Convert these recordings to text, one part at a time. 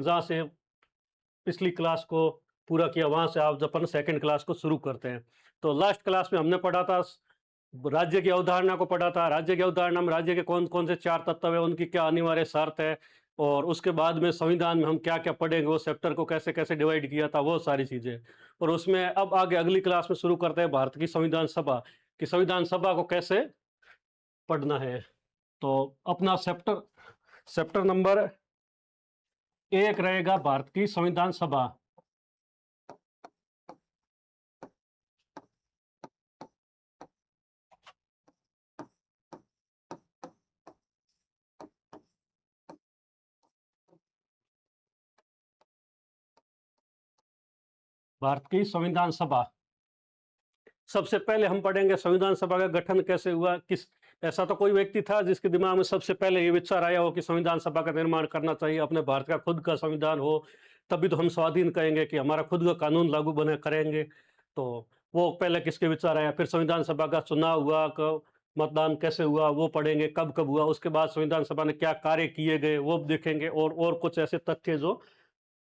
जहाँ से पिछली क्लास को पूरा किया, वहाँ से आप अपन सेकंड क्लास को शुरू करते हैं। तो लास्ट क्लास में हमने पढ़ा था, राज्य की अवधारणा को पढ़ा था। राज्य की अवधारणा में राज्य के कौन कौन से चार तत्व है, उनकी क्या अनिवार्य शर्त है, और उसके बाद में संविधान में हम क्या क्या पढ़ेंगे, वो चैप्टर को कैसे कैसे डिवाइड किया था, वो सारी चीजें। और उसमें अब आगे अगली क्लास में शुरू करते हैं भारत की संविधान सभा, कि संविधान सभा को कैसे पढ़ना है। तो अपना चैप्टर चैप्टर नंबर 1 रहेगा भारत की संविधान सभा। भारत की संविधान सभा, सबसे पहले हम पढ़ेंगे संविधान सभा का गठन कैसे हुआ। किस ऐसा तो कोई व्यक्ति था जिसके दिमाग में सबसे पहले ये विचार आया हो कि संविधान सभा का निर्माण करना चाहिए, अपने भारत का खुद का संविधान हो, तभी तो हम स्वाधीन कहेंगे कि हमारा खुद का कानून लागू बने करेंगे। तो वो पहले किसके विचार आया, फिर संविधान सभा का चुनाव हुआ, मतदान कैसे हुआ वो पढ़ेंगे, कब कब हुआ, उसके बाद संविधान सभा ने क्या कार्य किए गए वो देखेंगे, और कुछ ऐसे तथ्य जो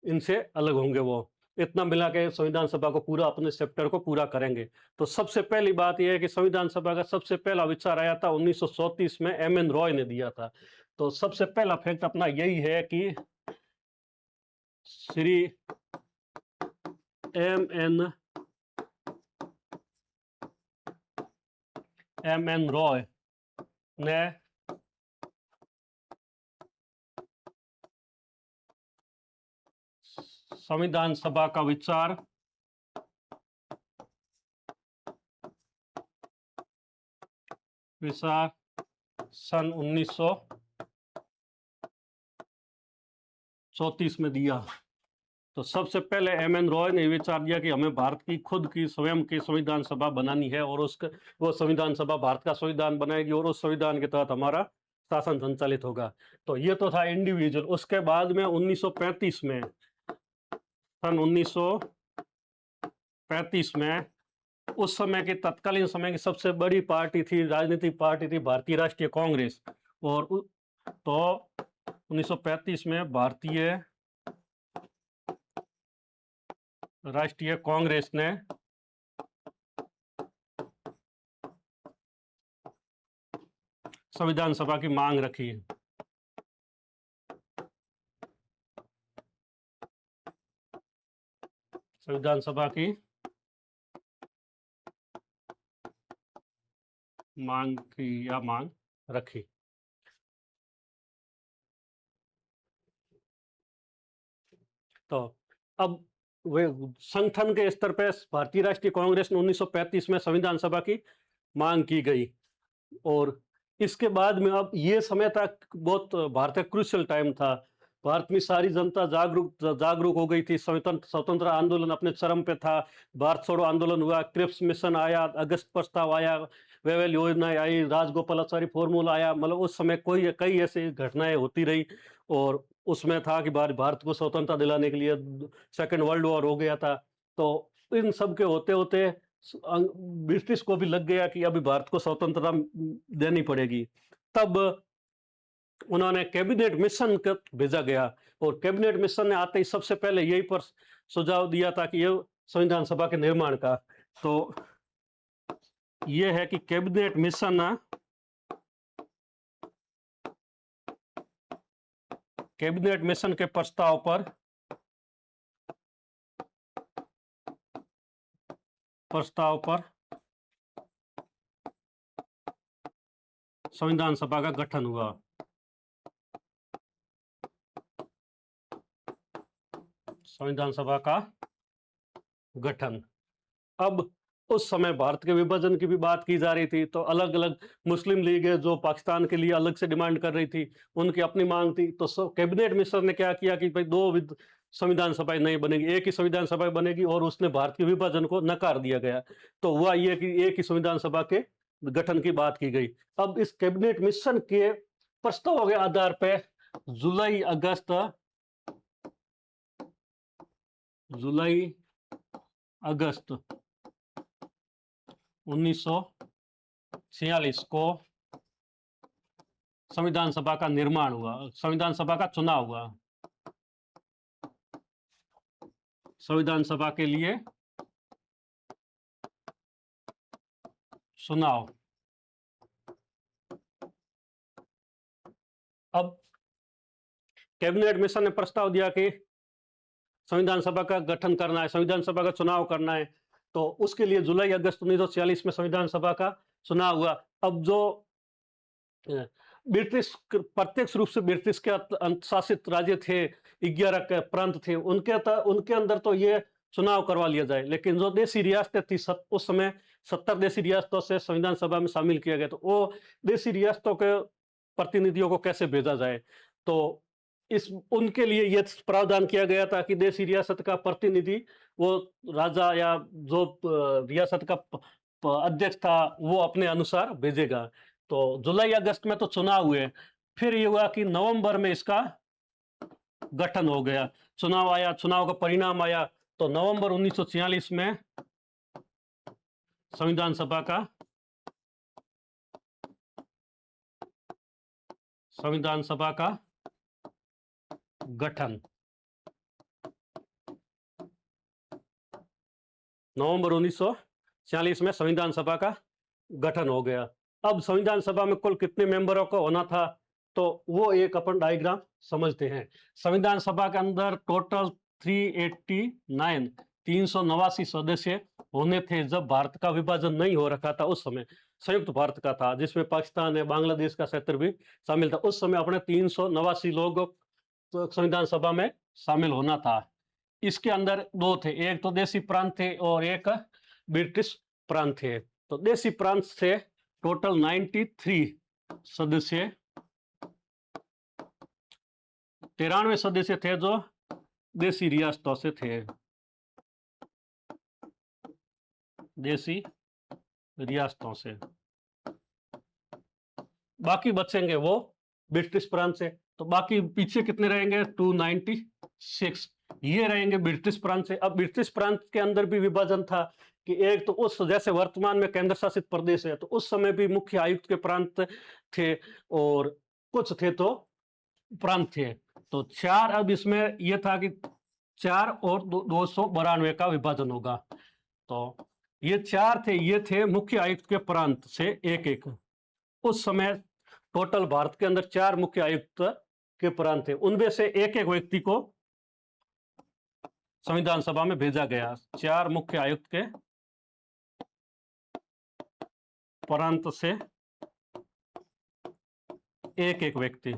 इनसे अलग होंगे वो। इतना मिला के संविधान सभा को पूरा, अपने चैप्टर को पूरा करेंगे। तो सबसे पहली बात यह है कि संविधान सभा का सबसे पहला विचार आया था 1934 में, एम एन रॉय ने दिया था। तो सबसे पहला फैक्ट अपना यही है कि श्री एम एन रॉय ने संविधान सभा का विचार सन 1934 में दिया। तो सबसे पहले एम एन रॉय ने विचार दिया कि हमें भारत की खुद की स्वयं की संविधान सभा बनानी है, और उसका वो संविधान सभा भारत का संविधान बनाएगी, और उस संविधान के तहत हमारा शासन संचालित होगा। तो ये तो था इंडिविजुअल। उसके बाद में 1935 में, सन 1935 में, उस समय के तत्कालीन समय की सबसे बड़ी पार्टी थी, राजनीतिक पार्टी थी, भारतीय राष्ट्रीय कांग्रेस। और तो 1935 में भारतीय राष्ट्रीय कांग्रेस ने संविधान सभा की मांग रखी। संविधान सभा की मांग रखी। तो अब वे संगठन के स्तर पर भारतीय राष्ट्रीय कांग्रेस ने 1935 में संविधान सभा की मांग की गई। और इसके बाद में अब ये समय तक बहुत भारत का क्रूशियल टाइम था। भारत में सारी जनता जागरूक हो गई थी। स्वतंत्र आंदोलन अपने चरम पे था। भारत छोड़ो आंदोलन हुआ, क्रिप्स मिशन आया, अगस्त प्रस्ताव आया, वेवेल योजना आई, राजगोपालाचारी फॉर्मूला आया। मतलब उस समय कई ऐसी घटनाएं होती रही। और उसमें था कि भारत को स्वतंत्रता दिलाने के लिए सेकेंड वर्ल्ड वॉर हो गया था। तो इन सब के होते होते ब्रिटिश को भी लग गया कि अभी भारत को स्वतंत्रता देनी पड़ेगी। तब उन्होंने कैबिनेट मिशन भेजा गया, और कैबिनेट मिशन ने आते ही सबसे पहले यही पर सुझाव दिया था कि ये संविधान सभा के निर्माण का। तो ये है कि कैबिनेट मिशन के प्रस्ताव पर संविधान सभा का गठन हुआ। संविधान सभा का गठन। अब उस समय भारत के विभाजन की भी बात की जा रही थी। तो अलग अलग मुस्लिम लीग है जो पाकिस्तान के लिए अलग से डिमांड कर रही थी, उनकी अपनी मांग थी। तो कैबिनेट मिशन ने क्या किया कि भाई दो संविधान सभाएं नहीं बनेगी, एक ही संविधान सभा बनेगी, और उसने भारत के विभाजन को नकार दिया गया। तो हुआ ये कि एक ही संविधान सभा के गठन की बात की गई। अब इस कैबिनेट मिशन के प्रस्ताव के आधार पर जुलाई अगस्त 1946 को संविधान सभा का निर्माण हुआ, संविधान सभा का चुनाव हुआ। संविधान सभा के लिए चुनाव। अब कैबिनेट मिशन ने प्रस्ताव दिया कि संविधान सभा का गठन करना है, संविधान सभा का चुनाव करना है। तो उसके लिए जुलाई अगस्त 1946 में संविधान सभा का चुनाव हुआ। अब जो ब्रिटिश, प्रत्यक्ष रूप से ब्रिटिश के शासित राज्य थे, 11 के प्रांत थे, उनके अंदर तो ये चुनाव करवा लिया जाए, लेकिन जो देसी रियासतें थी उस समय 70 देसी रियासतों से संविधान सभा में शामिल किया गया, तो वो देसी रियासतों के प्रतिनिधियों को कैसे भेजा जाए, तो इस उनके लिए यह प्रावधान किया गया था कि देसी रियासत का प्रतिनिधि वो राजा या जो रियासत का अध्यक्ष था वो अपने अनुसार भेजेगा। तो जुलाई अगस्त में तो चुनाव हुए, फिर ये हुआ कि नवंबर में इसका गठन हो गया, चुनाव आया, चुनाव का परिणाम आया। तो नवंबर 1946 में संविधान सभा का गठन, नवंबर 1946 में संविधान सभा का गठन हो गया। अब संविधान सभा में कुल कितने मेंबरों को होना था, तो वो एक अपन डायग्राम समझते हैं। संविधान सभा के अंदर टोटल 389 सदस्य होने थे। जब भारत का विभाजन नहीं हो रखा था उस समय संयुक्त भारत का था, जिसमें पाकिस्तान है, बांग्लादेश का क्षेत्र भी शामिल था। उस समय अपने 389 लोग तो संविधान सभा में शामिल होना था। इसके अंदर दो थे, एक तो देसी प्रांत थे और एक ब्रिटिश प्रांत थे। तो देसी प्रांत से टोटल 93 सदस्य, 93 सदस्य थे जो देसी रियासतों से थे, देसी रियासतों से। बाकी बचेंगे वो ब्रिटिश प्रांत से। तो बाकी पीछे कितने रहेंगे, 296 ये रहेंगे ब्रिटिश प्रांत से। अब ब्रिटिश प्रांत के अंदर भी विभाजन था कि एक तो उस जैसे वर्तमान में केंद्र शासित प्रदेश है, तो उस समय भी मुख्य आयुक्त के प्रांत थे और कुछ थे तो प्रांत थे। तो 4, अब इसमें यह था कि 4 और 292 का विभाजन होगा। तो ये 4 थे, ये थे मुख्य आयुक्त के प्रांत से एक एक। उस समय टोटल भारत के अंदर 4 मुख्य आयुक्त के प्रांत थे, उनमें से एक एक व्यक्ति को संविधान सभा में भेजा गया। 4 मुख्य आयुक्त के प्रांत से एक एक व्यक्ति।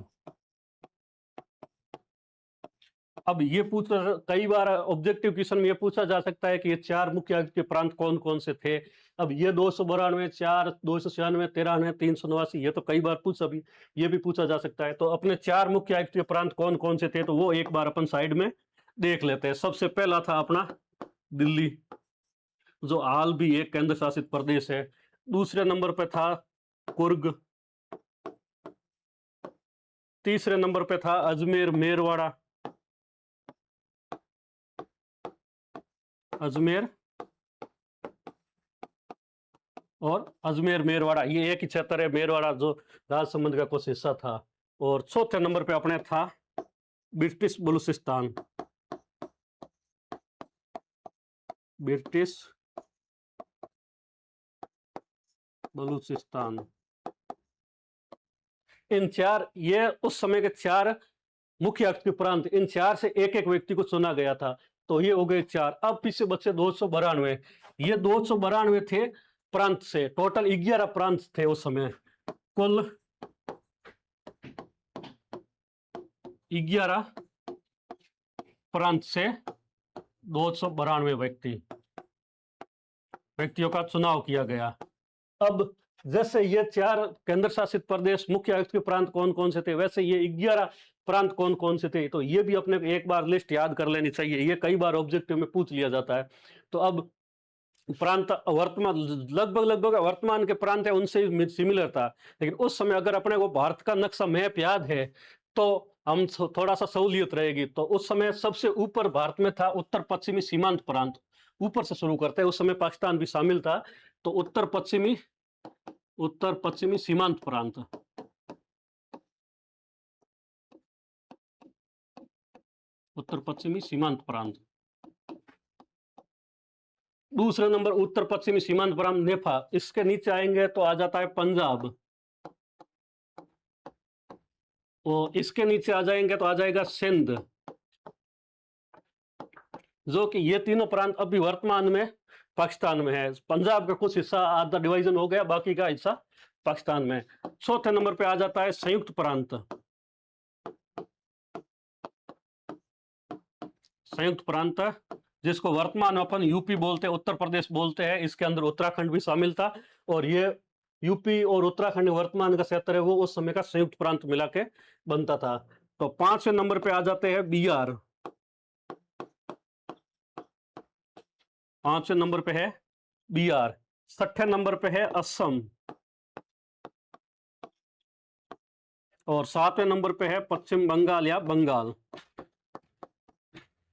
अब ये कई बार ऑब्जेक्टिव क्वेश्चन में ये पूछा जा सकता है कि ये 4 मुख्य आयुक्त के प्रांत कौन कौन से थे। अब ये 292, 4, 296, 93, 389 ये तो कई बार अभी ये भी पूछा जा सकता है। तो अपने 4 मुख्य आयुक्त के प्रांत कौन कौन से थे, तो वो एक बार अपन साइड में देख लेते हैं। सबसे पहला था अपना दिल्ली, जो हाल भी एक केंद्र शासित प्रदेश है। दूसरे नंबर पे था कुर्ग, तीसरे नंबर पे था अजमेर मेरवाड़ा, अजमेर और अजमेर मेरवाड़ा ये एक ही क्षेत्र है, मेरवाड़ा जो राजसमंद का कुछ हिस्सा था। और चौथे नंबर पे अपने था ब्रिटिश बलूचिस्तान, ब्रिटिश बलूचिस्तान। इन 4, ये उस समय के 4 मुख्य आयुक्त के प्रांत, इन 4 से एक एक व्यक्ति को चुना गया था। तो ये हो गए 4। अब पीछे बचे 292, ये 292 थे प्रांत से। टोटल 11 प्रांत थे उस समय, कुल 11 प्रांत से 292 व्यक्तियों का चुनाव किया गया। अब जैसे ये 4 केंद्र शासित प्रदेश मुख्य आयुक्त के प्रांत कौन कौन से थे, वैसे ये 11 प्रांत कौन कौन से थे, तो ये भी अपने एक बार लिस्ट याद कर लेनी चाहिए, ये कई बार ऑब्जेक्टिव में पूछ लिया जाता है। तो अब प्रांत वर्तमान लगभग वर्तमान के प्रांत है उनसे सिमिलर था, लेकिन उस समय अगर अपने को भारत का नक्शा मैप याद है तो हम थोड़ा सा सहूलियत रहेगी। तो उस समय सबसे ऊपर भारत में था उत्तर पश्चिमी सीमांत प्रांत, ऊपर से शुरू करते हैं, उस समय पाकिस्तान भी शामिल था। तो उत्तर पश्चिमी सीमांत प्रांत, उत्तर पश्चिमी सीमांत प्रांत। दूसरे नंबर उत्तर पश्चिमी सीमांत प्रांत नेफा, इसके नीचे आएंगे तो आ जाता है पंजाब, और इसके नीचे आ जाएंगे तो आ जाएगा सिंध, जो कि ये तीनों प्रांत अभी वर्तमान में पाकिस्तान में है। पंजाब का कुछ हिस्सा आधा डिवीजन हो गया, बाकी का हिस्सा पाकिस्तान में। चौथे नंबर पे आ जाता है संयुक्त प्रांत, संयुक्त प्रांत जिसको वर्तमान में अपन यूपी बोलते हैं, उत्तर प्रदेश बोलते हैं, इसके अंदर उत्तराखंड भी शामिल था, और ये यूपी और उत्तराखंड वर्तमान का क्षेत्र है वो उस समय का संयुक्त प्रांत मिला के बनता था। तो पांचवें नंबर पे आ जाते हैं बिहार, पांचवें नंबर पे है बिहार। छठे नंबर पे है असम, और सातवें नंबर पे है पश्चिम बंगाल या बंगाल,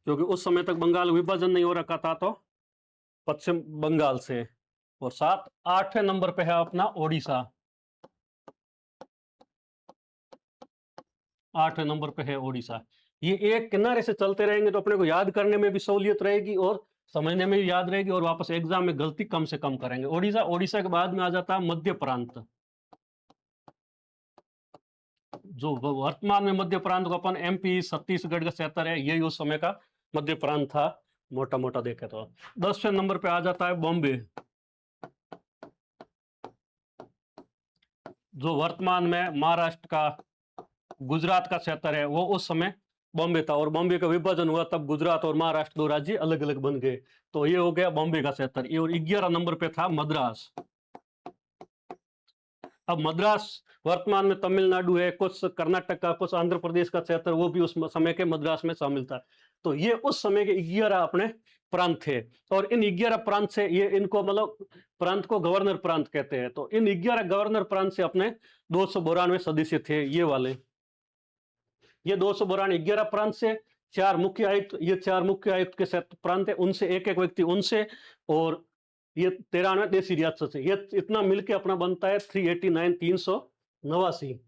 क्योंकि उस समय तक बंगाल विभाजन नहीं हो रखा था, तो पश्चिम बंगाल से। और आठवें नंबर पे है अपना ओडिशा, आठवें नंबर पे है ओडिशा। ये एक किनारे से चलते रहेंगे तो अपने को याद करने में भी सहूलियत रहेगी और समझने में भी याद रहेगी, और वापस एग्जाम में गलती कम से कम करेंगे। ओडिशा, ओडिशा के बाद में आ जाता है मध्य प्रांत, जो वर्तमान में मध्य प्रांत को अपन एमपी छत्तीसगढ़ का क्षेत्र है, यही उस समय का मध्य प्रांत था, मोटा मोटा देखे तो। 10वें नंबर पे आ जाता है बॉम्बे, जो वर्तमान में महाराष्ट्र का, गुजरात का क्षेत्र है, वो उस समय बॉम्बे था, और बॉम्बे का विभाजन हुआ तब गुजरात और महाराष्ट्र दो राज्य अलग अलग बन गए। तो ये हो गया बॉम्बे का क्षेत्र। ये, और 11 नंबर पे था मद्रास। अब मद्रास वर्तमान में तमिलनाडु है, कुछ कर्नाटक का, कुछ आंध्र प्रदेश का क्षेत्र, वो भी उस समय के मद्रास में शामिल था। तो ये उस समय के 11 अपने प्रांत थे, और इन 11 प्रांत से ये, इनको मतलब प्रांत को गवर्नर प्रांत कहते हैं। तो इन 11 गवर्नर प्रांत से अपने 292 सदस्य थे ये वाले। ये 292 11 प्रांत से 4 मुख्य आयुक्त, ये 4 मुख्य आयुक्त के प्रांत है, उनसे एक एक व्यक्ति उनसे, और ये 93 देशी रियासत से, ये इतना मिलके अपना बनता है 389, 389।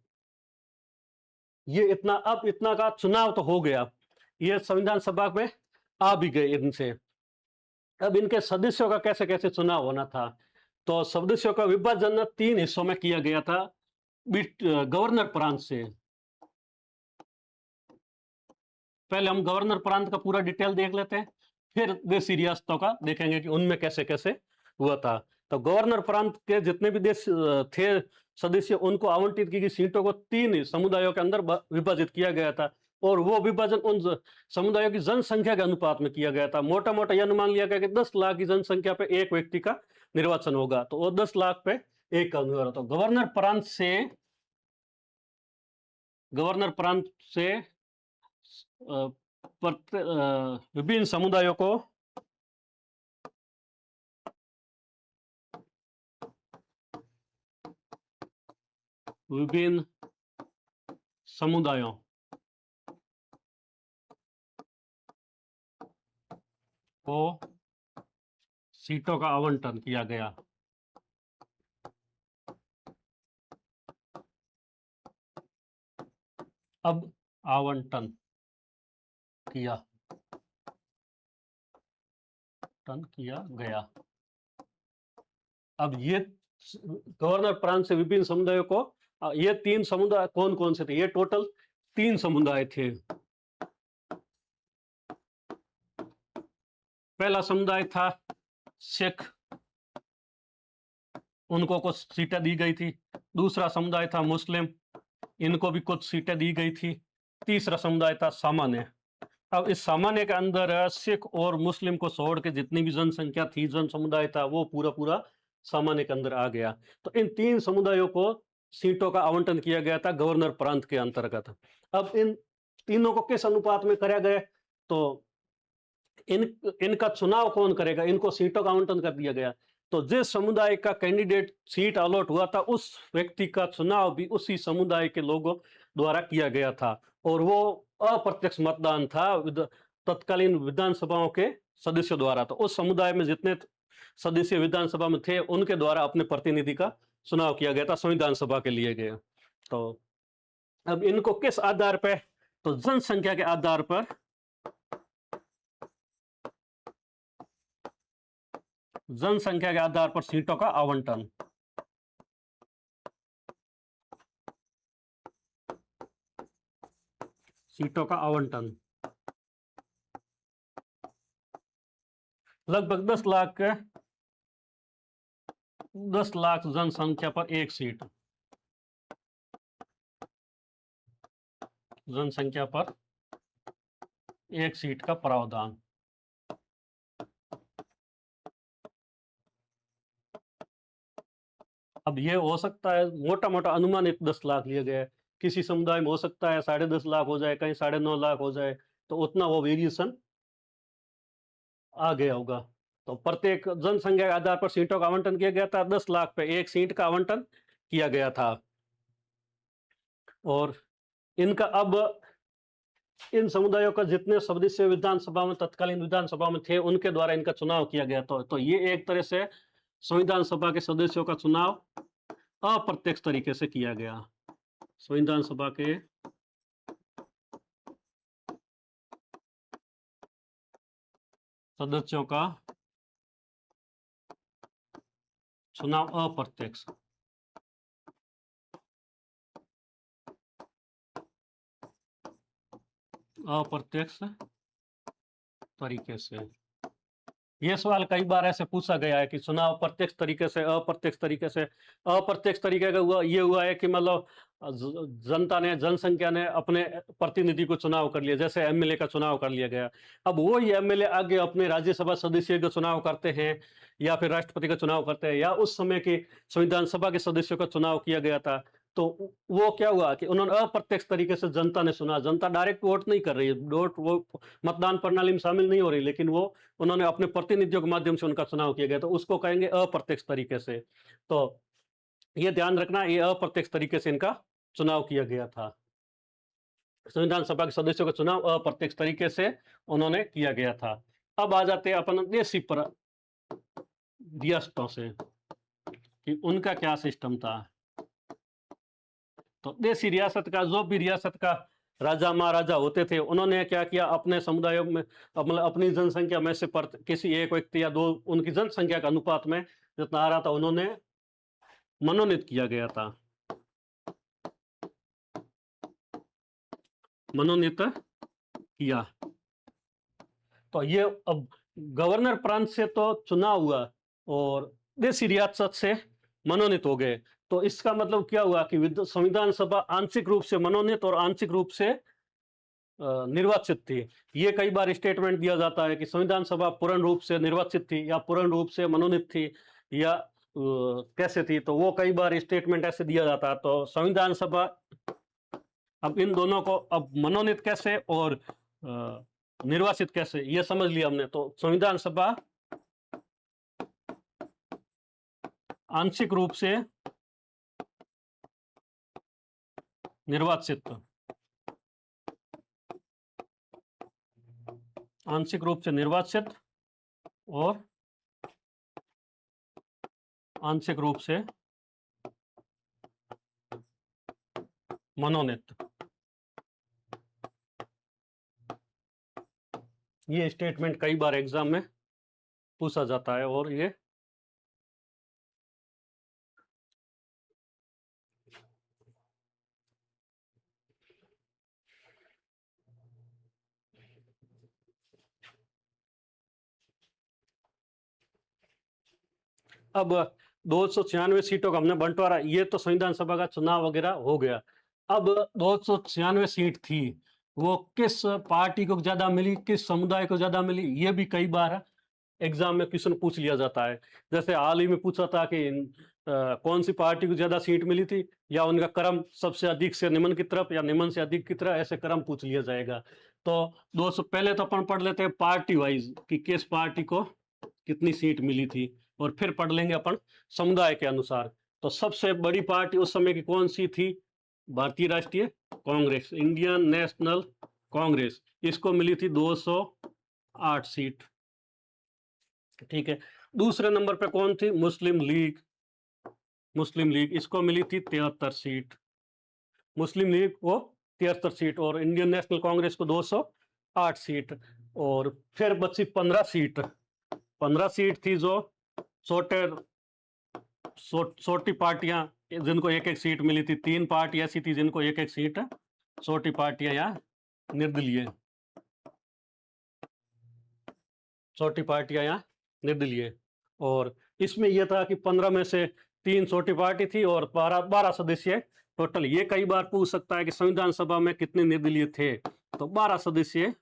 ये इतना, अब इतना का चुनाव तो हो गया, ये संविधान सभा में आ भी गए इनसे। अब इनके सदस्यों का कैसे कैसे चुनाव होना था, तो सदस्यों का विभाजन 3 हिस्सों में किया गया था गवर्नर प्रांत से। पहले हम गवर्नर प्रांत का पूरा डिटेल देख लेते हैं, फिर देशी रियासतों का देखेंगे कि उनमें कैसे कैसे हुआ था। तो गवर्नर प्रांत के जितने भी देश थे सदस्य, उनको आवंटित की गई सीटों को 3 समुदायों के अंदर विभाजित किया गया था, और वो विभाजन उन समुदायों की जनसंख्या के अनुपात में किया गया था। मोटा मोटा यह अनुमान लिया गया कि 10 लाख की जनसंख्या पे एक व्यक्ति का निर्वाचन होगा, तो वो 10 लाख पे एक का निर्वाचन। तो गवर्नर प्रांत से विभिन्न समुदायों को विभिन्न समुदायों को सीटों का आवंटन किया गया। अब आवंटन किया गया। अब ये गवर्नर प्रांत से विभिन्न समुदायों को, ये 3 समुदाय कौन कौन से थे, ये टोटल 3 समुदाय थे। पहला समुदाय था सिख, उनको कुछ सीटें दी गई थी। दूसरा समुदाय था मुस्लिम, इनको भी कुछ सीटें दी गई थी। तीसरा समुदाय था सामान्य। अब इस सामान्य के अंदर सिख और मुस्लिम को छोड़ के जितनी भी जनसंख्या थी, जन समुदाय था, वो पूरा पूरा सामान्य के अंदर आ गया। तो इन 3 समुदायों को सीटों का आवंटन किया गया था गवर्नर प्रांत के अंतर्गत। अब इन तीनों को किस अनुपात में कराया गया, तो इनका चुनाव कौन करेगा, इनको सीटों का आवंटन कर दिया गया। तो जिस समुदाय का कैंडिडेट सीट अलॉट हुआ था, उस व्यक्ति का चुनाव भी उसी समुदाय के लोगों द्वारा किया गया था, और वो अप्रत्यक्ष मतदान था तत्कालीन विधानसभाओं के सदस्यों द्वारा। तो उस समुदाय में जितने सदस्य विधानसभा में थे, उनके द्वारा अपने प्रतिनिधि का चुनाव किया गया था, संविधान सभा के लिए गए। तो अब इनको किस आधार पर, तो जनसंख्या के आधार पर जनसंख्या के आधार पर सीटों का आवंटन। सीटों का आवंटन लगभग 10 लाख जनसंख्या पर एक सीट। जनसंख्या पर एक सीट का प्रावधान। अब ये हो सकता है मोटा मोटा अनुमानित 10 लाख लिया गया है, किसी समुदाय में हो सकता है 10.5 लाख हो जाए, कहीं 9.5 लाख हो जाए, तो उतना वो वेरिएशन आ गया होगा। तो प्रत्येक जनसंख्या के आधार पर सीटों का आवंटन किया गया था। 10 लाख पे एक सीट का आवंटन किया गया था। और इनका अब इन समुदायों का जितने सदस्य विधानसभा में, तत्कालीन विधानसभा में थे, उनके द्वारा इनका चुनाव किया गया। तो ये एक तरह से संविधान सभा के सदस्यों का चुनाव अप्रत्यक्ष तरीके से किया गया। संविधान सभा के सदस्यों का चुनाव अप्रत्यक्ष तरीके से। ये सवाल कई बार ऐसे पूछा गया है कि चुनाव प्रत्यक्ष तरीके से, अप्रत्यक्ष तरीके से। अप्रत्यक्ष तरीके का हुआ है कि मतलब जनता ने, जनसंख्या ने अपने प्रतिनिधि को चुनाव कर लिया, जैसे एमएलए का चुनाव कर लिया गया। अब वो ही एमएलए आगे अपने राज्यसभा सदस्य का चुनाव करते हैं, या फिर राष्ट्रपति का चुनाव करते हैं, या उस समय के संविधान सभा के सदस्यों का चुनाव किया गया था। तो वो क्या हुआ कि उन्होंने अप्रत्यक्ष तरीके से जनता ने सुना। जनता डायरेक्ट वोट नहीं कर रही है, वो मतदान प्रणाली में शामिल नहीं हो रही, लेकिन वो उन्होंने अपने प्रतिनिधियों के माध्यम से उनका चुनाव किया गया, तो उसको कहेंगे अप्रत्यक्ष तरीके से। तो ये ध्यान रखना, ये अप्रत्यक्ष तरीके से इनका चुनाव किया गया था। संविधान सभा के सदस्यों का चुनाव अप्रत्यक्ष तरीके से उन्होंने किया गया था। अब आ जाते हैं अपन देशी पर रियासतों से कि उनका क्या सिस्टम था। तो देशी रियासत का, जो भी रियासत का राजा महाराजा होते थे, उन्होंने क्या किया, अपने समुदायों में, मतलब अपनी जनसंख्या में से किसी एक व्यक्ति या दो, उनकी जनसंख्या के अनुपात में जितना आ रहा था, उन्होंने मनोनीत किया गया था। मनोनीत किया। तो ये अब गवर्नर प्रांत से तो चुनाव हुआ और देशी रियासत से मनोनीत हो गए। तो इसका मतलब क्या हुआ कि संविधान सभा आंशिक रूप से मनोनीत और आंशिक रूप से निर्वाचित थी। ये कई बार स्टेटमेंट दिया जाता है कि संविधान सभा पूर्ण रूप से निर्वाचित थी, या पूर्ण रूप से मनोनीत थी, या कैसे थी। तो वो कई बार स्टेटमेंट ऐसे दिया जाता है। तो संविधान सभा, अब इन दोनों को, अब मनोनीत कैसे और निर्वाचित कैसे, ये समझ लिया हमने। तो संविधान सभा आंशिक रूप से निर्वाचित, आंशिक रूप से निर्वाचित और आंशिक रूप से मनोनीत, ये स्टेटमेंट कई बार एग्जाम में पूछा जाता है। और ये अब 296 सीटों का हमने बंटवारा, ये तो संविधान सभा का चुनाव वगैरह हो गया। अब 296 सीट थी, वो किस पार्टी को ज्यादा मिली, किस समुदाय को ज्यादा मिली, ये भी कई बार एग्जाम में क्वेश्चन पूछ लिया जाता है। जैसे हाल ही में पूछा था कि कौन सी पार्टी को ज्यादा सीट मिली थी, या उनका क्रम सबसे अधिक से निम्न की तरफ, या निम्न से अधिक की तरफ, ऐसे क्रम पूछ लिया जाएगा। तो 200 पहले तो अपन पढ़ लेते हैं पार्टी वाइज कि किस पार्टी को कितनी सीट मिली थी, और फिर पढ़ लेंगे अपन समुदाय के अनुसार। तो सबसे बड़ी पार्टी उस समय की कौन सी थी? भारतीय राष्ट्रीय कांग्रेस, इंडियन नेशनल कांग्रेस। इसको मिली थी 208 सीट। ठीक है। दूसरे नंबर पे कौन थी? मुस्लिम लीग। मुस्लिम लीग, इसको मिली थी 73 सीट। मुस्लिम लीग को 73 सीट, और इंडियन नेशनल कांग्रेस को 208 सीट। और फिर बची 15 सीट। 15 सीट थी जो छोटी पार्टियां जिनको एक एक सीट मिली थी, 3 पार्टी ऐसी थी जिनको एक एक सीट, छोटी पार्टियां या निर्दलीय, छोटी पार्टियां या निर्दलीय। और इसमें यह था कि 15 में से 3 छोटी पार्टी थी और 12 सदस्य टोटल। ये कई बार पूछ सकता है कि संविधान सभा में कितने निर्दलीय थे, तो 12 सदस्य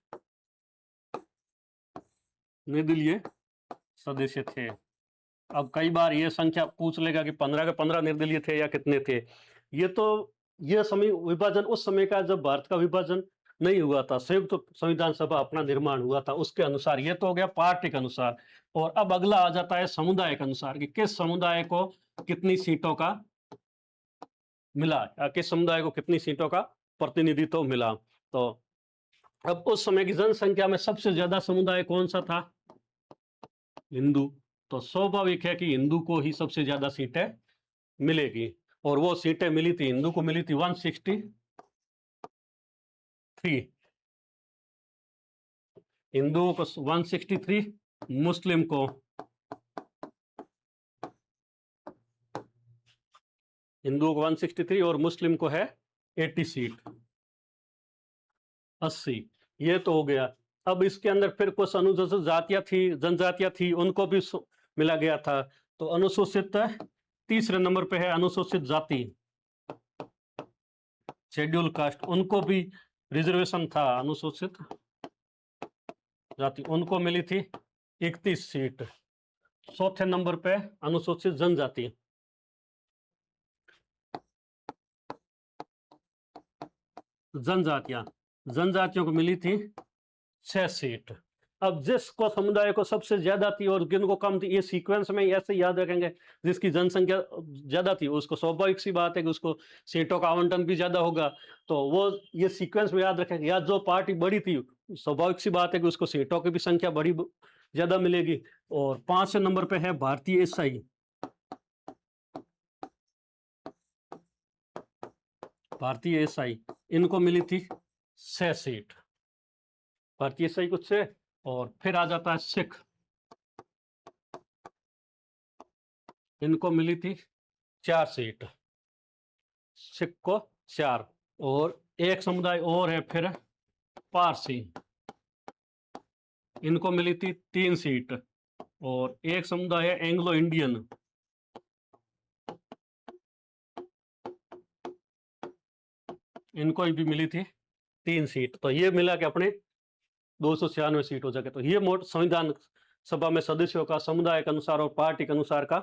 निर्दलीय सदस्य थे। अब कई बार ये संख्या पूछ लेगा कि 15 के 15 निर्दलीय थे या कितने थे। ये समय विभाजन उस समय का जब भारत का विभाजन नहीं हुआ था, संयुक्त संविधान सभा अपना निर्माण हुआ था, उसके अनुसार। ये तो हो गया पार्टी के अनुसार। और अब अगला आ जाता है समुदाय के अनुसार कि किस समुदाय को कितनी सीटों का मिला, या किस समुदाय को कितनी सीटों का प्रतिनिधित्व मिला। तो अब उस समय की जनसंख्या में सबसे ज्यादा समुदाय कौन सा था? हिंदू। तो स्वाभाविक है कि हिंदू को ही सबसे ज्यादा सीटें मिलेगी। और वो सीटें मिली थी, हिंदू को मिली थी 163, हिंदुओं को 163, मुस्लिम को हिंदुओं को 163 और मुस्लिम को है 80 सीट, 80। ये तो हो गया। अब इसके अंदर फिर कुछ अनुसूचित जातियां थी, जनजातियां थी, उनको भी मिला गया था। तो अनुसूचित तीसरे नंबर पे है अनुसूचित जाति, शेड्यूल कास्ट, उनको भी रिजर्वेशन था। अनुसूचित जाति उनको मिली थी 31 सीट। चौथे नंबर पे अनुसूचित जनजाति, जनजातियों को मिली थी 6 सीट। अब जिसको समुदाय को सबसे ज्यादा थी और जिनको कम थी, ये सीक्वेंस में ऐसे याद रखेंगे। जिसकी जनसंख्या ज्यादा थी उसको स्वाभाविक सी बात है कि उसको सीटों का आवंटन भी ज्यादा होगा। तो वो ये सीक्वेंस में याद रखेंगे। या जो पार्टी बड़ी थी, स्वाभाविक सी बात है कि उसको सीटों की भी संख्या बड़ी ज्यादा मिलेगी। और 5 नंबर पे है भारतीय ईसाई, भारतीय ईसाई इनको मिली थी 6 सीट, भारतीय ईसाई को 6। और फिर आ जाता है सिख, इनको मिली थी 4 सीट, सिख को 4। और एक समुदाय और है फिर पारसी, इनको मिली थी 3 सीट। और एक समुदाय है एंग्लो इंडियन, इनको भी मिली थी 3 सीट। तो ये मिला के अपने 296 सीट हो जाएगा। तो ये मोट संविधान सभा में सदस्यों का समुदाय के अनुसार और पार्टी के अनुसार का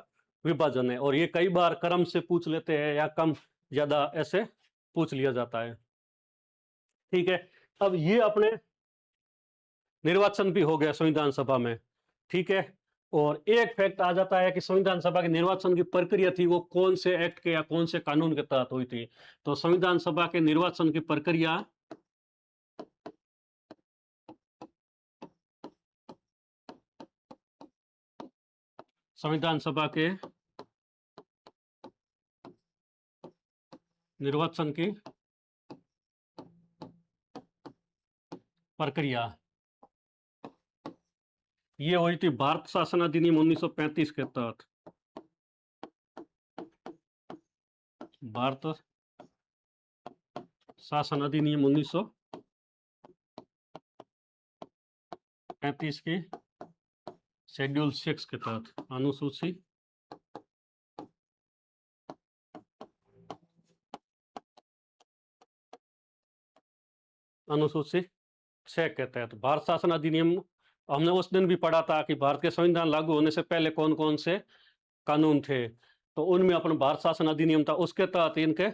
विभाजन है। और ये कई बार क्रम से पूछ लेते हैं या कम ज्यादा ऐसे पूछ लिया जाता है। ठीक है, अब ये अपने निर्वाचन भी हो गया संविधान सभा में। ठीक है, और एक फैक्ट आ जाता है कि संविधान सभा के निर्वाचन की प्रक्रिया थी वो कौन से एक्ट के या कौन से कानून के तहत हुई थी। तो संविधान सभा के निर्वाचन की प्रक्रिया संविधान सभा के निर्वाचन की प्रक्रिया ये हुई थी भारत शासन अधिनियम 1935 के तहत। भारत शासन अधिनियम 1935 की शेड्यूल 6 के तहत, अनुसूची अनुसूची 6 के तहत भारत शासन अधिनियम। हमने उस दिन भी पढ़ा था कि भारत के संविधान लागू होने से पहले कौन कौन से कानून थे। तो उनमें अपना भारत शासन अधिनियम था, उसके तहत इनके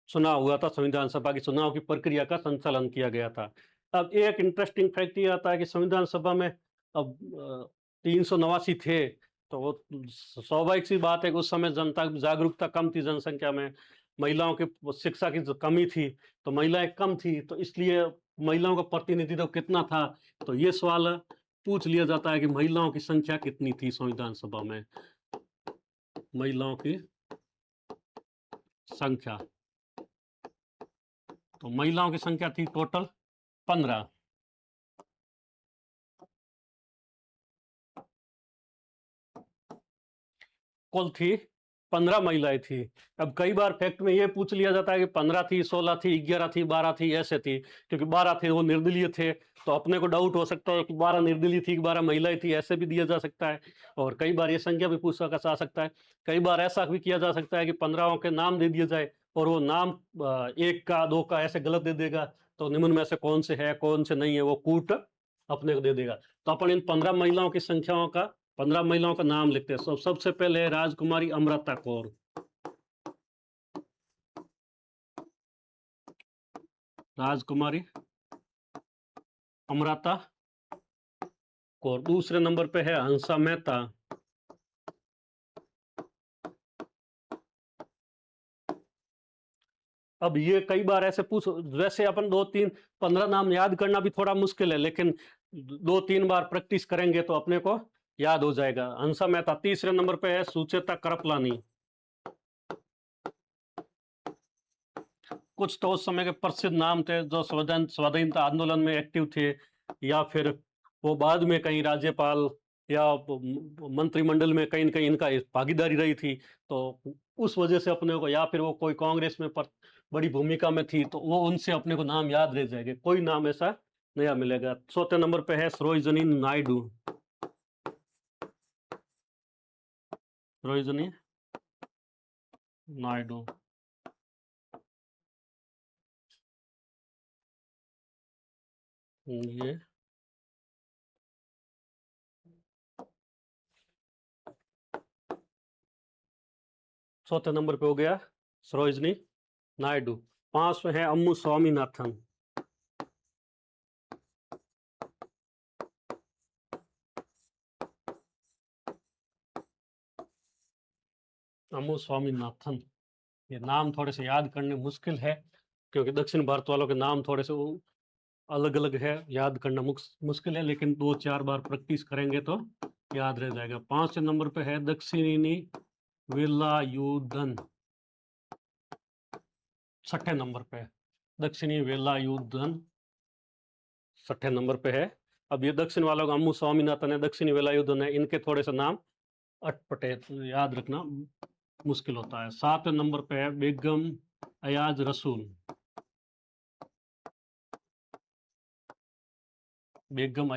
चुनाव हुआ था, संविधान सभा की चुनाव की प्रक्रिया का संचालन किया गया था। अब एक इंटरेस्टिंग फैक्ट ये आता है कि संविधान सभा में अब 389 थे। तो वो स्वाभाविक सी बात है कि उस समय जनता जागरूकता कम थी, जनसंख्या में महिलाओं की शिक्षा की जो कमी थी, तो महिलाएं कम थी, तो इसलिए महिलाओं का प्रतिनिधित्व कितना था। तो ये सवाल पूछ लिया जाता है कि महिलाओं की संख्या कितनी थी संविधान सभा में। महिलाओं की संख्या, तो महिलाओं की संख्या थी टोटल 15। कुल थी 15 महिलाएं थी। अब कई बार फैक्ट में ये पूछ लिया जाता है कि 15 थी, 16 थी, 11 थी, 12 थी, ऐसे थी, क्योंकि 12 थे वो निर्दलीय थे, तो अपने को डाउट हो सकता है कि 12 निर्दलीय थी, 12 महिलाएं थी, ऐसे भी दिया जा सकता है। और कई बार ये संख्या भी पूछा जा सकता है। कई बार ऐसा भी किया जा सकता है कि 15 के नाम दे दिए जाए और वो नाम एक का दो का ऐसे गलत दे देगा, तो निम्न में से कौन से है कौन से नहीं है वो कूट अपने को दे देगा। तो अपन इन 15 महिलाओं की संख्याओं का 15 महिलाओं का नाम लिखते हैं। सबसे पहले है राजकुमारी अमृता कौर। राजकुमारी अमृता कौर। दूसरे नंबर पे है हंसा मेहता। अब ये कई बार ऐसे पूछ, वैसे अपन 2 3 15 नाम याद करना भी थोड़ा मुश्किल है, लेकिन 2 3 बार प्रैक्टिस करेंगे तो अपने को याद हो जाएगा। हंसा मेहता। तीसरे नंबर पे है सुचेता करपलानी। कुछ तो उस समय के प्रसिद्ध नाम थे जो स्वाधीनता आंदोलन में एक्टिव थे, या फिर वो बाद में कहीं राज्यपाल या मंत्रिमंडल में कहीं न कहीं इनका भागीदारी रही थी, तो उस वजह से अपने को, या फिर वो कोई कांग्रेस में बड़ी भूमिका में थी, तो वो उनसे अपने को नाम याद रह जाएंगे। कोई नाम ऐसा नया मिलेगा। चौथे नंबर पे है सरोजनी नायडू। सरोजनी नायडू। ये चौथे नंबर पे हो गया सरोजनी नायडू। 5वें है अम्मू स्वामीनाथन। अम्मू स्वामीनाथन। ये नाम थोड़े से याद करने मुश्किल है, क्योंकि दक्षिण भारत वालों के नाम थोड़े से अलग अलग है, याद करना मुश्किल है, लेकिन 2 4 बार प्रैक्टिस करेंगे तो याद रह जाएगा। 5 नंबर पे है दक्षिणी वेलायुधन। 6ठे नंबर पे दक्षिणी वेलायुधन 6ठे नंबर पे है। अब ये दक्षिण वालों का अम्मू स्वामीनाथन है, दक्षिणी वेलायुधन है, इनके थोड़े से नाम अटपटे, याद रखना मुश्किल होता है। 7वें नंबर पे है बेगम अयाज रसूल। बेगम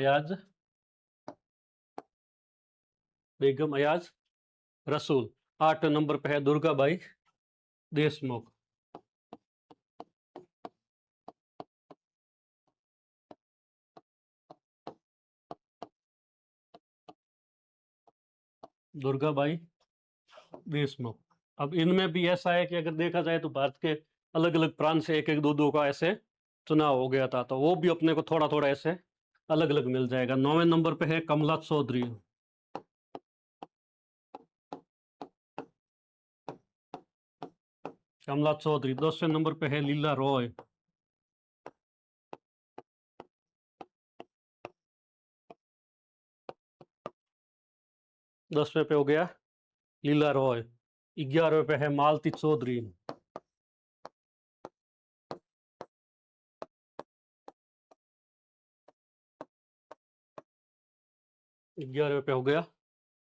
अयाज रसूल। 8 नंबर पे है दुर्गाबाई देशमुख। दुर्गाबाई देशमुख। अब इनमें भी ऐसा है कि अगर देखा जाए तो भारत के अलग अलग प्रांत से एक एक दो दो का ऐसे चुनाव हो गया था, तो वो भी अपने को थोड़ा थोड़ा ऐसे अलग अलग मिल जाएगा। 9वें नंबर पे है कमला चौधरी। कमला चौधरी। 10वें नंबर पे है लीला रॉय। 10वें पे हो गया लीला रॉय। 11वें पे है मालती चौधरी। 11वें पे हो गया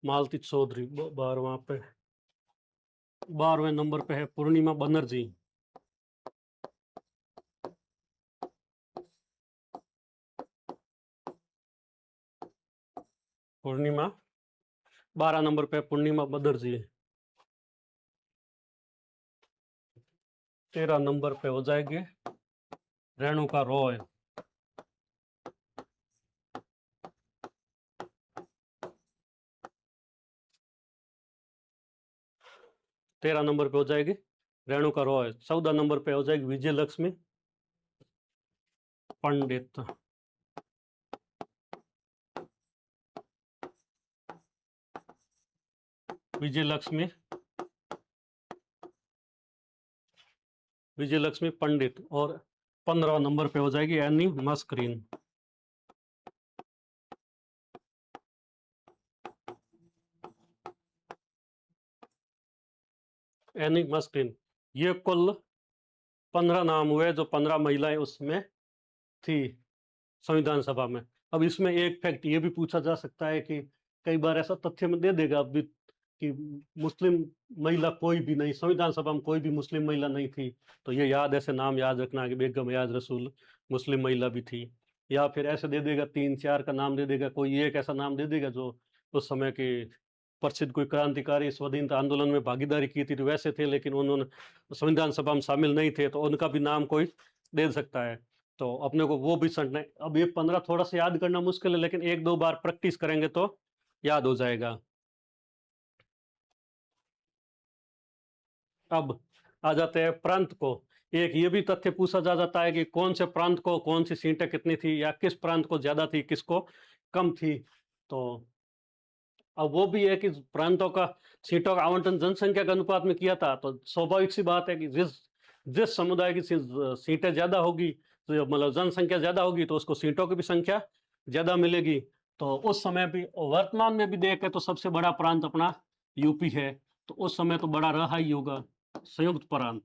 मालती चौधरी। 12वें नंबर पे है पूर्णिमा बनर्जी। पूर्णिमा 12 नंबर पे पूर्णिमा बनर्जी। 13 नंबर पे हो जाएंगे रेणुका रॉय। 13 नंबर पे हो जाएगी रेणुका रॉय। 14 नंबर पे हो जाएगी विजय लक्ष्मी पंडित। विजय लक्ष्मी पंडित। और 15 नंबर पे हो जाएगी एनी मस्करीन। Any Mascarene. ये कुल 15 नाम हुए, जो 15 महिलाएं उसमें थी संविधान सभा में। अब इसमें एक फैक्ट ये भी पूछा जा सकता है कि कई बार ऐसा तथ्य में दे देगा, अभी कि मुस्लिम महिला कोई भी नहीं, संविधान सभा में कोई भी मुस्लिम महिला नहीं थी। तो ये याद, ऐसे नाम याद रखना कि बेगम हयात रसूल मुस्लिम महिला भी थी। या फिर ऐसे दे देगा, 3-4 का नाम दे देगा, कोई एक ऐसा नाम दे देगा जो उस समय के प्रसिद्ध कोई क्रांतिकारी स्वाधीनता आंदोलन में भागीदारी की थी, तो वैसे थे लेकिन उन्होंने संविधान सभा में शामिल नहीं थे, तो उनका भी नाम कोई दे सकता है। तो अपने को वो भी समझना है। अब ये 15 थोड़ा सा याद करना मुश्किल है, लेकिन 1-2 बार प्रैक्टिस करेंगे तो याद हो जाएगा। अब आ जाते हैं प्रांत को। एक ये भी तथ्य पूछा जा जाता है कि कौन से प्रांत को कौन सी सीटें कितनी थी, या किस प्रांत को ज्यादा थी किसको कम थी। तो अब वो भी है कि प्रांतों का सीटों का आवंटन जनसंख्या के अनुपात में किया था, तो स्वाभाविक सी बात है कि जिस जिस समुदाय की सीटें ज्यादा होगी, तो मतलब जनसंख्या ज्यादा होगी, तो उसको सीटों की भी संख्या ज्यादा मिलेगी। तो उस समय भी, वर्तमान में भी देखें तो सबसे बड़ा प्रांत अपना यूपी है, तो उस समय तो बड़ा रहा ही होगा संयुक्त प्रांत।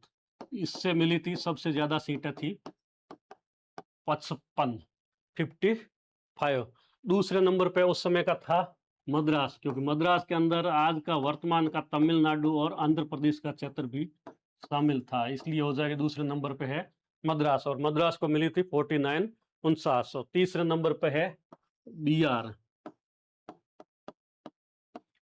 इससे मिली थी सबसे ज्यादा सीटें थी 55। दूसरे नंबर पे उस समय का था मद्रास, क्योंकि मद्रास के अंदर आज का वर्तमान का तमिलनाडु और आंध्र प्रदेश का क्षेत्र भी शामिल था, इसलिए हो जाएगा दूसरे नंबर पे है मद्रास, और मद्रास को मिली थी 49। तीसरे नंबर पे है बिहार।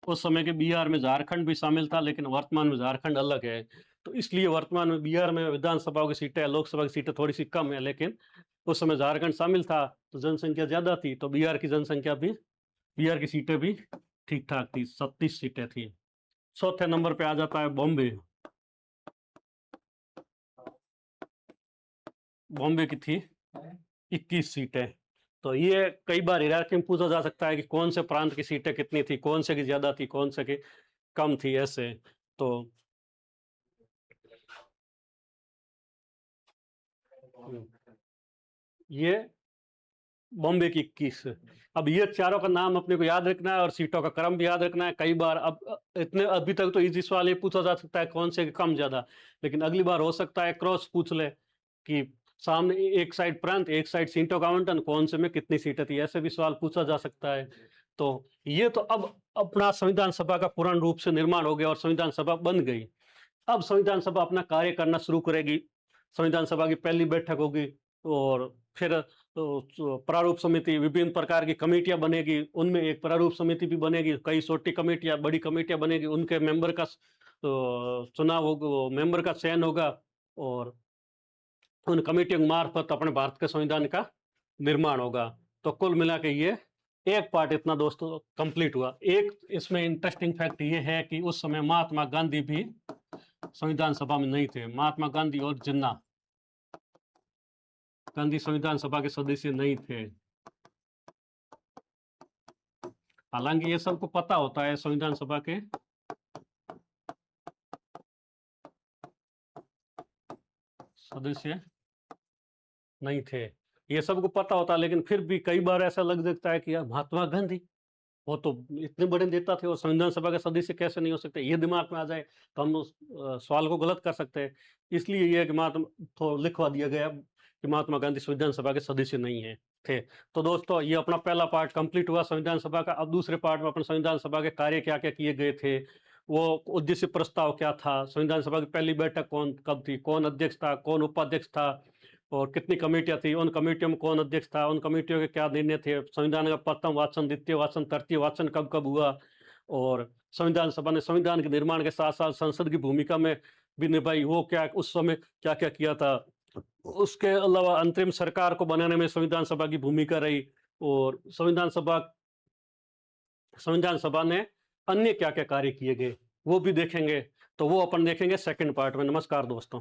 उस समय के बिहार में झारखंड भी शामिल था, लेकिन वर्तमान में झारखंड अलग है, तो इसलिए वर्तमान में बिहार में विधानसभा की सीटें, लोकसभा की सीटें थोड़ी सी कम है, लेकिन उस समय झारखंड शामिल था तो जनसंख्या ज्यादा थी, तो बिहार की जनसंख्या भी, बिहार की सीटें भी ठीक ठाक थी, 37 सीटें थी। चौथे नंबर पे आ जाता है बॉम्बे। बॉम्बे की थी 21 सीटें। तो ये कई बार हिरार्की में पूछा जा सकता है कि कौन से प्रांत की सीटें कितनी थी, कौन से की ज्यादा थी, कौन से की कम थी, ऐसे। तो ये बॉम्बे की 21। अब ये चारों का नाम अपने को याद रखना है और सीटों का क्रम भी याद रखना है। कई बार अब इतने अभी तक तो इजी सवाल ये पूछा जा सकता है कौन से कम ज्यादा, लेकिन अगली बार हो सकता है क्रॉस पूछ ले कि सामने एक साइड प्रांत, एक साइड सीटों का आवंटन, कौन से में कितनी सीटें थी, ऐसे भी सवाल पूछा जा सकता है। तो ये तो अब अपना संविधान सभा का पूर्ण रूप से निर्माण हो गया और संविधान सभा बन गई। अब संविधान सभा अपना कार्य करना शुरू करेगी। संविधान सभा की पहली बैठक होगी, और फिर तो प्रारूप समिति, विभिन्न प्रकार की कमेटियां बनेगी, उनमें एक प्रारूप समिति भी बनेगी, कई छोटी कमेटियां, बड़ी कमेटियां बनेगी, उनके मेंबर का चुनाव होगा, मेंबर का चयन होगा, और उन कमेटियों के मार्फत अपने भारत के संविधान का निर्माण होगा। तो कुल मिला के ये एक पार्ट इतना दोस्तों कंप्लीट हुआ। एक इसमें इंटरेस्टिंग फैक्ट ये है कि उस समय महात्मा गांधी भी संविधान सभा में नहीं थे। महात्मा गांधी और जिन्ना गांधी संविधान सभा के सदस्य नहीं थे। हालांकि ये सबको पता होता है संविधान सभा के सदस्य नहीं थे, ये सबको पता होता, लेकिन फिर भी कई बार ऐसा लग सकता है कि यार महात्मा गांधी, वो तो इतने बड़े नेता थे, वो संविधान सभा के सदस्य कैसे नहीं हो सकते, ये दिमाग में आ जाए तो हम उस सवाल को गलत कर सकते हैं। इसलिए ये कि महात्मा तो लिखवा दिया गया कि महात्मा गांधी संविधान सभा के सदस्य नहीं है थे। तो दोस्तों ये अपना पहला पार्ट कंप्लीट हुआ संविधान सभा का। अब दूसरे पार्ट में अपने संविधान सभा के कार्य क्या क्या किए गए थे, वो उद्देश्य प्रस्ताव क्या था, संविधान सभा की पहली बैठक कौन कब थी, कौन अध्यक्ष था, कौन उपाध्यक्ष था, और कितनी कमेटियां थी, उन कमेटियों में कौन अध्यक्ष था, उन कमेटियों के क्या निर्णय थे, संविधान का प्रथम वाचन, द्वितीय वाचन, तृतीय वाचन कब कब हुआ, और संविधान सभा ने संविधान के निर्माण के साथ साथ संसद की भूमिका में भी निभाई, वो क्या उस समय क्या क्या किया था। उसके अलावा अंतरिम सरकार को बनाने में संविधान सभा की भूमिका रही, और संविधान सभा ने अन्य क्या क्या कार्य किए गए वो भी देखेंगे। तो वो अपन देखेंगे सेकंड पार्ट में। नमस्कार दोस्तों।